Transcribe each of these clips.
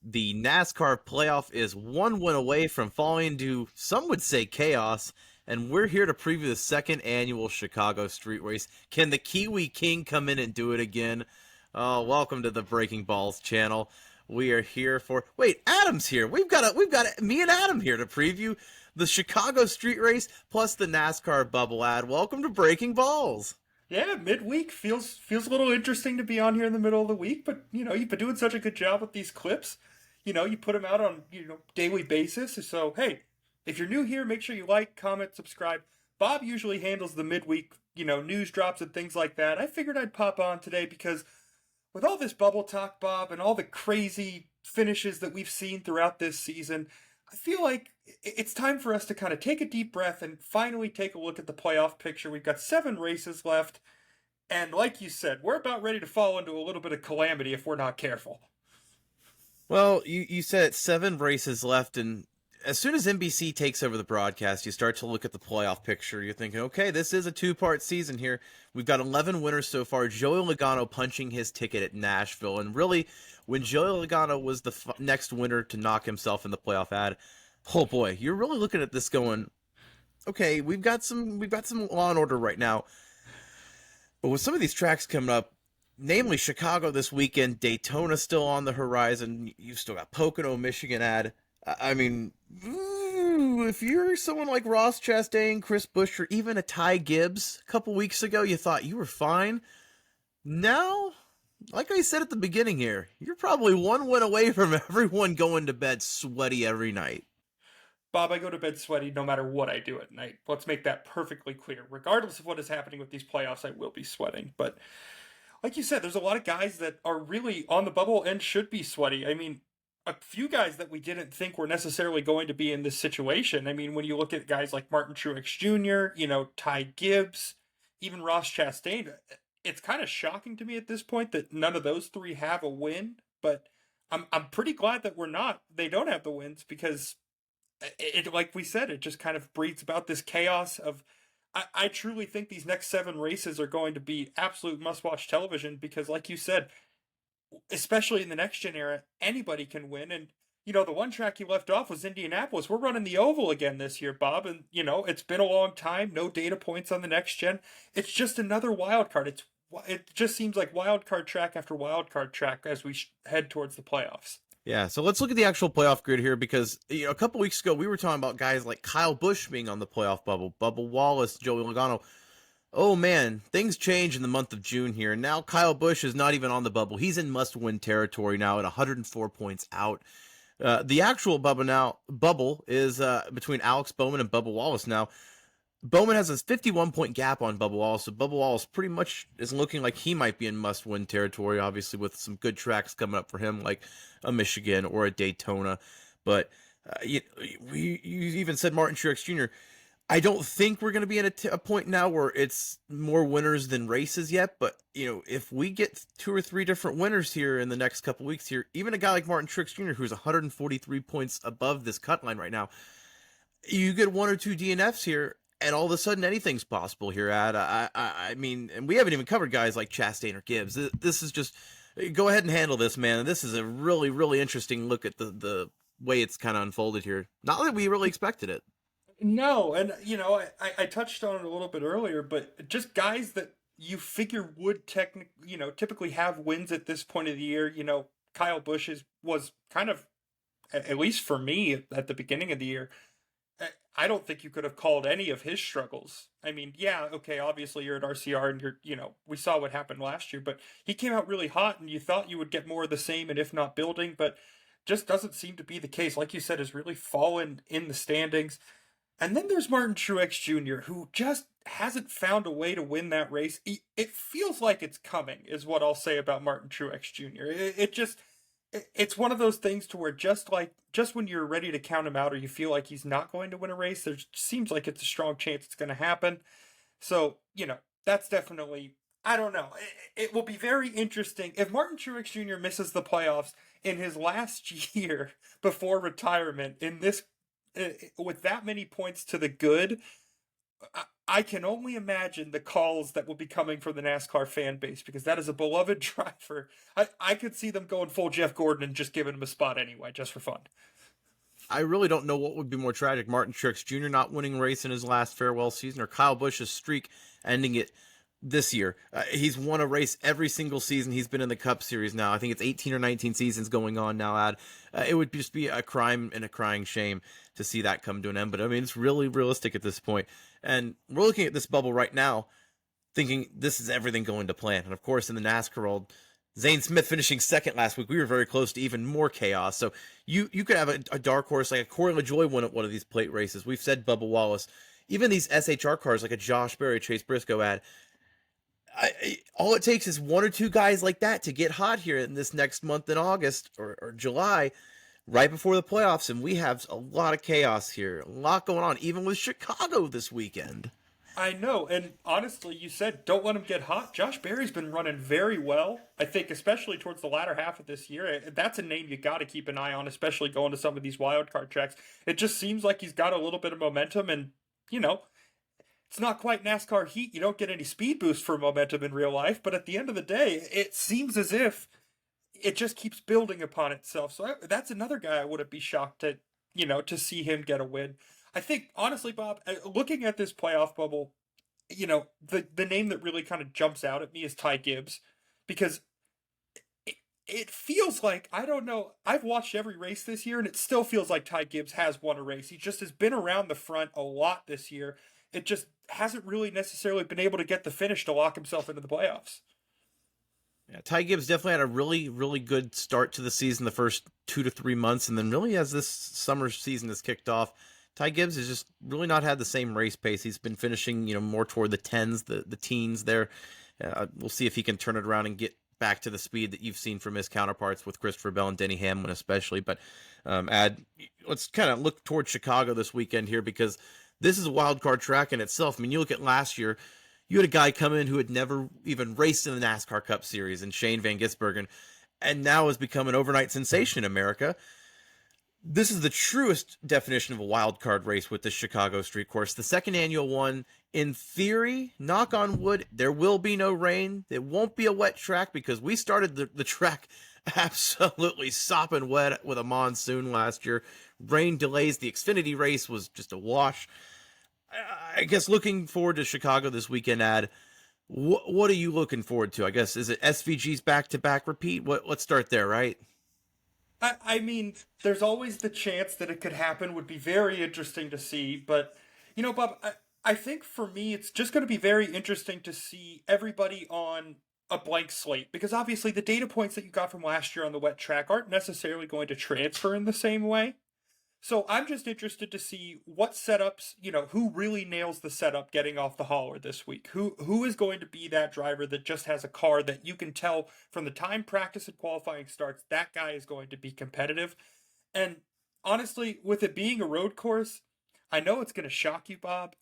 The NASCAR playoff is one win away from falling into, some would say, chaos, and we're here to preview the second annual Chicago Street Race. Can the Kiwi King come in and do it again? Oh, welcome to the Breaking Balls channel. We are here for. Wait, Adam's here. We've got me and Adam here to preview the Chicago Street Race plus the NASCAR bubble ad. Welcome to Breaking Balls. Yeah, midweek feels a little interesting to be on here in the middle of the week, but you've been doing such a good job with these clips. You put them out on daily basis. So hey, if you're new here, make sure you like, comment, subscribe. Bob usually handles the midweek news drops and things like that. I figured I'd pop on today because with all this bubble talk, Bob, and all the crazy finishes that we've seen throughout this season, I feel like it's time for us to kind of take a deep breath and finally take a look at the playoff picture. We've got 7 races left, and like you said, we're about ready to fall into a little bit of calamity if we're not careful. Well, you said it's 7 races left, and as soon as NBC takes over the broadcast, you start to look at the playoff picture. You're thinking, okay, this is a 2-part season here. We've got 11 winners so far. Joey Logano punching his ticket at Nashville, and really, when Joey Logano was the next winner to knock himself in the playoff ad, oh boy, you're really looking at this going, okay, we've got some law and order right now, but with some of these tracks coming up, namely Chicago this weekend, Daytona still on the horizon. You've still got Pocono, Michigan ad. I mean, if you're someone like Ross Chastain, Chris Buescher, or even a Ty Gibbs a couple weeks ago, you thought you were fine. Now, like I said at the beginning here, you're probably one win away from everyone going to bed sweaty every night. Bob, I go to bed sweaty no matter what I do at night. Let's make that perfectly clear. Regardless of what is happening with these playoffs, I will be sweating. But like you said, there's a lot of guys that are really on the bubble and should be sweaty. I mean, a few guys that we didn't think were necessarily going to be in this situation. I mean, when you look at guys like Martin Truex Jr., Ty Gibbs, even Ross Chastain, it's kind of shocking to me at this point that none of those 3 have a win. But I'm pretty glad that they don't have the wins because it like we said, it just kind of breeds about this chaos of. I truly think these next 7 races are going to be absolute must-watch television because, like you said, especially in the next-gen era, anybody can win. And, the one track you left off was Indianapolis. We're running the oval again this year, Bob. And, it's been a long time. No data points on the next-gen. It's just another wild card. It just seems like wild card track after wild card track as we head towards the playoffs. Yeah, so let's look at the actual playoff grid here because a couple weeks ago we were talking about guys like Kyle Busch being on the playoff bubble, Bubba Wallace, Joey Logano. Oh man, things change in the month of June here. Now Kyle Busch is not even on the bubble. He's in must-win territory now at 104 points out. The actual bubble is between Alex Bowman and Bubba Wallace now. Bowman has a 51-point gap on Bubba Wallace, so Bubba Wallace pretty much is looking like he might be in must-win territory, obviously with some good tracks coming up for him, like a Michigan or a Daytona. But you even said Martin Truex Jr. I don't think we're going to be at a point now where it's more winners than races yet, but if we get 2 or 3 different winners here in the next couple weeks here, even a guy like Martin Truex Jr., who's 143 points above this cut line right now, you get 1 or 2 DNFs here, and all of a sudden, anything's possible here, Ad. I mean, and we haven't even covered guys like Chastain or Gibbs. This is just, go ahead and handle this, man. This is a really, really interesting look at the way it's kind of unfolded here. Not that we really expected it. No, and I touched on it a little bit earlier, but just guys that you figure would typically have wins at this point of the year. Kyle Busch was kind of, at least for me at the beginning of the year, I don't think you could have called any of his struggles. I mean, yeah, okay, obviously you're at RCR and we saw what happened last year, but he came out really hot and you thought you would get more of the same and if not building, but just doesn't seem to be the case. Like you said, has really fallen in the standings. And then there's Martin Truex Jr., who just hasn't found a way to win that race. It feels like it's coming, is what I'll say about Martin Truex Jr. It's one of those things to where just when you're ready to count him out or you feel like he's not going to win a race, there seems like it's a strong chance it's going to happen. So, that's definitely, I don't know. It will be very interesting. If Martin Truex Jr. misses the playoffs in his last year before retirement in this, with that many points to the good, I can only imagine the calls that will be coming from the NASCAR fan base because that is a beloved driver. I could see them going full Jeff Gordon and just giving him a spot anyway, just for fun. I really don't know what would be more tragic: Martin Truex Jr. not winning a race in his last farewell season, or Kyle Busch's streak ending it this year. He's won a race every single season he's been in the Cup Series now. I think it's 18 or 19 seasons going on now, Ad. It would just be a crime and a crying shame to see that come to an end. But I mean, it's really realistic at this point. And we're looking at this bubble right now thinking this is everything going to plan. And of course, in the NASCAR world, Zane Smith finishing second last week, we were very close to even more chaos. So you could have a dark horse like a Corey LaJoie win at one of these plate races. We've said Bubba Wallace. Even these SHR cars like a Josh Berry, Chase Briscoe ad, all it takes is one or two guys like that to get hot here in this next month in August or July, right before the playoffs, and we have a lot of chaos here, a lot going on, even with Chicago this weekend. I know, and honestly, you said don't let him get hot. Josh Berry's been running very well. I think, especially towards the latter half of this year, that's a name you got to keep an eye on, especially going to some of these wild card tracks. It just seems like he's got a little bit of momentum, and you know, it's not quite NASCAR heat. You don't get any speed boost for momentum in real life, but at the end of the day, it seems as if it just keeps building upon itself. So that's another guy I wouldn't be shocked to see him get a win. I think honestly, Bob, looking at this playoff bubble, the name that really kind of jumps out at me is Ty Gibbs, because it feels like, I don't know, I've watched every race this year and it still feels like Ty Gibbs has won a race. He just has been around the front a lot this year. It just hasn't really necessarily been able to get the finish to lock himself into the playoffs. Yeah, Ty Gibbs definitely had a really good start to the season the first 2 to 3 months, and then really as this summer season has kicked off, Ty Gibbs has just really not had the same race pace. He's been finishing, more toward the tens, the teens there. We'll see if he can turn it around and get back to the speed that you've seen from his counterparts with Christopher Bell and Denny Hamlin especially. But let's kind of look toward Chicago this weekend here, because this is a wild card track in itself. I mean, you look at last year, you had a guy come in who had never even raced in the NASCAR Cup Series, and Shane Van Gisbergen, and now has become an overnight sensation in America. This is the truest definition of a wild card race with the Chicago Street Course, the second annual one. In theory, knock on wood, there will be no rain. It won't be a wet track, because we started the track absolutely sopping wet with a monsoon last year. Rain delays. The Xfinity race was just a wash. I guess looking forward to Chicago this weekend, Ad. What are you looking forward to? I guess, is it SVG's back-to-back repeat? Let's start there, right? I mean, there's always the chance that it could happen. Would be very interesting to see. But, Bob, I think for me, it's just going to be very interesting to see everybody on a blank slate. Because obviously the data points that you got from last year on the wet track aren't necessarily going to transfer in the same way. So I'm just interested to see what setups, who really nails the setup getting off the hauler this week. Who is going to be that driver that just has a car that you can tell from the time practice and qualifying starts, that guy is going to be competitive. And honestly, with it being a road course, I know it's going to shock you, Bob,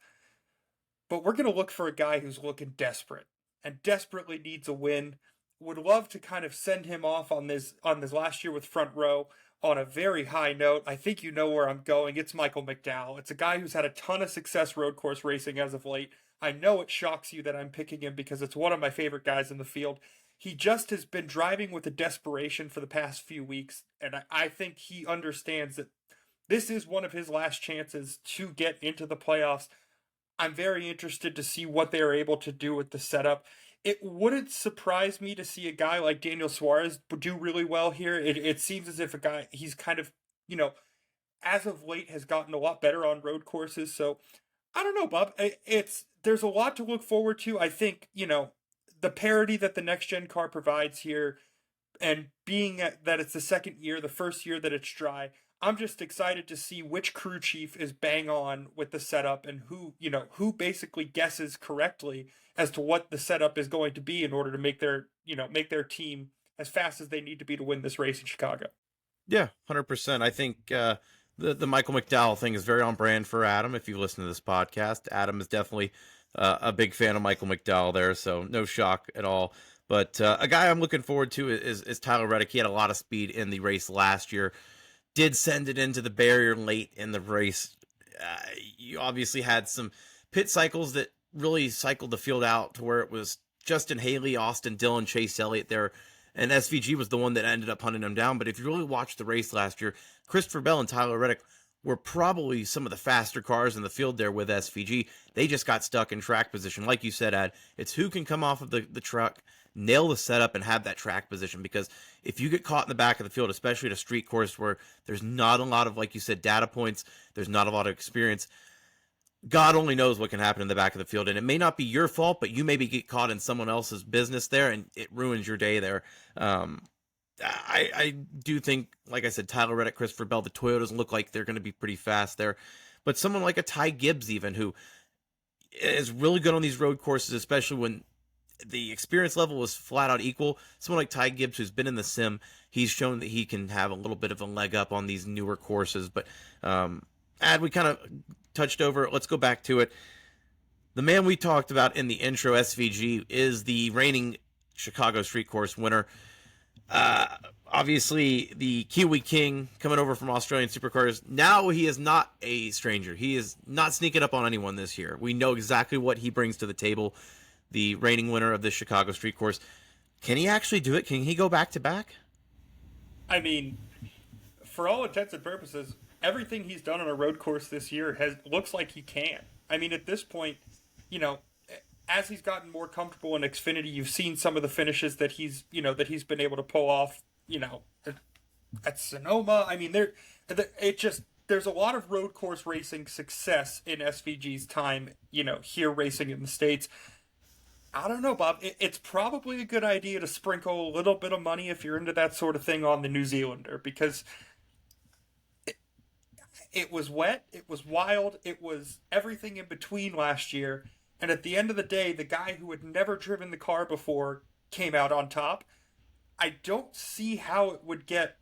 but we're going to look for a guy who's looking desperate and desperately needs a win. Would love to kind of send him off on this last year with Front Row on a very high note. I think you know where I'm going. It's Michael McDowell. It's a guy who's had a ton of success road course racing as of late. I know it shocks you that I'm picking him because it's one of my favorite guys in the field. He just has been driving with a desperation for the past few weeks, and I think he understands that this is one of his last chances to get into the playoffs. I'm very interested to see what they are able to do with the setup. It wouldn't surprise me to see a guy like Daniel Suarez do really well here. It seems as if he's kind of, as of late has gotten a lot better on road courses. So I don't know, Bob. There's a lot to look forward to. I think, the parity that the next gen car provides here, and being that it's the first year that it's dry, I'm just excited to see which crew chief is bang on with the setup, and who basically guesses correctly as to what the setup is going to be in order to make their team as fast as they need to be to win this race in Chicago. Yeah, 100%. I think the Michael McDowell thing is very on brand for Adam. If you listen to this podcast, Adam is definitely a big fan of Michael McDowell there, so no shock at all. But a guy I'm looking forward to is Tyler Reddick. He had a lot of speed in the race last year. Did send it into the barrier late in the race. You obviously had some pit cycles that really cycled the field out to where it was Justin Haley, Austin Dillon, Chase Elliott there, and SVG was the one that ended up hunting him down. But if you really watched the race last year, Christopher Bell and Tyler Reddick were probably some of the faster cars in the field there with SVG. They just got stuck in track position. Like you said, Ad, it's who can come off of the truck, nail the setup, and have that track position. Because if you get caught in the back of the field, especially at a street course where there's not a lot of, like you said, data points, there's not a lot of experience, God only knows what can happen in the back of the field. And it may not be your fault, but you maybe get caught in someone else's business there, and it ruins your day there. I do think, like I said, Tyler Reddick, Christopher Bell, the Toyotas look like they're going to be pretty fast there. But someone like a Ty Gibbs, even, who is really good on these road courses, especially when the experience level was flat out equal. Someone like Ty Gibbs, who's been in the sim, he's shown that he can have a little bit of a leg up on these newer courses. But, we kind of touched over it. Let's go back to it. The man we talked about in the intro, SVG, is the reigning Chicago Street Course winner. Obviously, the Kiwi King coming over from Australian Supercars. Now he is not a stranger. He is not sneaking up on anyone this year. We know exactly what he brings to the table. The reigning winner of the Chicago Street Course. Can he actually do it? Can he go back to back? I mean, for all intents and purposes, everything he's done on a road course this year looks like he can. I mean, at this point, as he's gotten more comfortable in Xfinity, you've seen some of the finishes that he's been able to pull off. At Sonoma. I mean, there's a lot of road course racing success in SVG's time. Here racing in the States. I don't know, Bob. It's probably a good idea to sprinkle a little bit of money if you're into that sort of thing on the New Zealander, because it was wet, it was wild, it was everything in between last year. And at the end of the day, the guy who had never driven the car before came out on top. I don't see how it would get,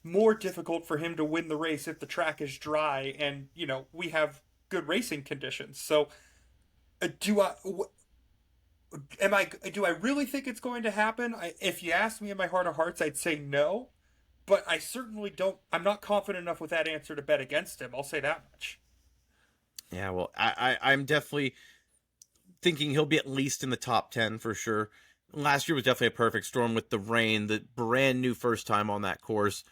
more difficult for him to win the race if the track is dry and, we have good racing conditions. So, do I really think it's going to happen? If you ask me in my heart of hearts, I'd say no. But I certainly don't. I'm not confident enough with that answer to bet against him. I'll say that much. Yeah, well, I'm definitely thinking he'll be at least in the top 10 for sure. Last year was definitely a perfect storm with the rain, the brand new first time on that course.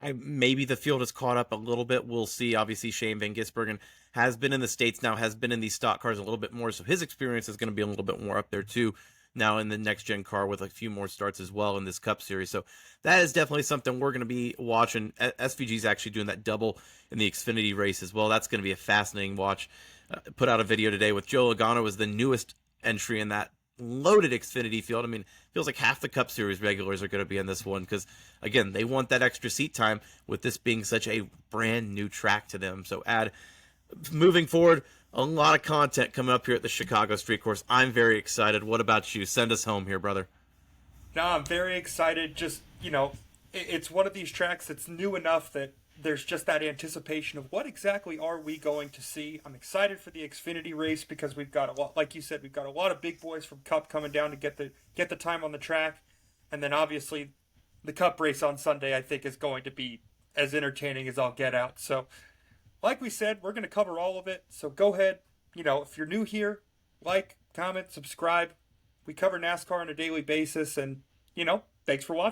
Maybe the field has caught up a little bit. We'll see. Obviously, Shane Van Gisbergen has been in the States now, has been in these stock cars a little bit more, so his experience is going to be a little bit more up there too. Now in the next-gen car with a few more starts as well in this Cup Series. So that is definitely something we're going to be watching. SVG's actually doing that double in the Xfinity race as well. That's going to be a fascinating watch. Put out a video today with Joe Logano as the newest entry in that loaded Xfinity field. I mean, it feels like half the Cup Series regulars are going to be in this one because, again, they want that extra seat time with this being such a brand new track to them. So moving forward, a lot of content coming up here at the Chicago Street Course. I'm very excited. What about you? Send us home here, brother. No, I'm very excited. Just, it's one of these tracks that's new enough that there's just that anticipation of what exactly are we going to see. I'm excited for the Xfinity race because we've got a lot, like you said, we've got a lot of big boys from Cup coming down to get the time on the track. And then obviously the Cup race on Sunday, I think, is going to be as entertaining as I'll get out. So, like we said, we're going to cover all of it. So go ahead, if you're new here, like, comment, subscribe. We cover NASCAR on a daily basis, and, thanks for watching.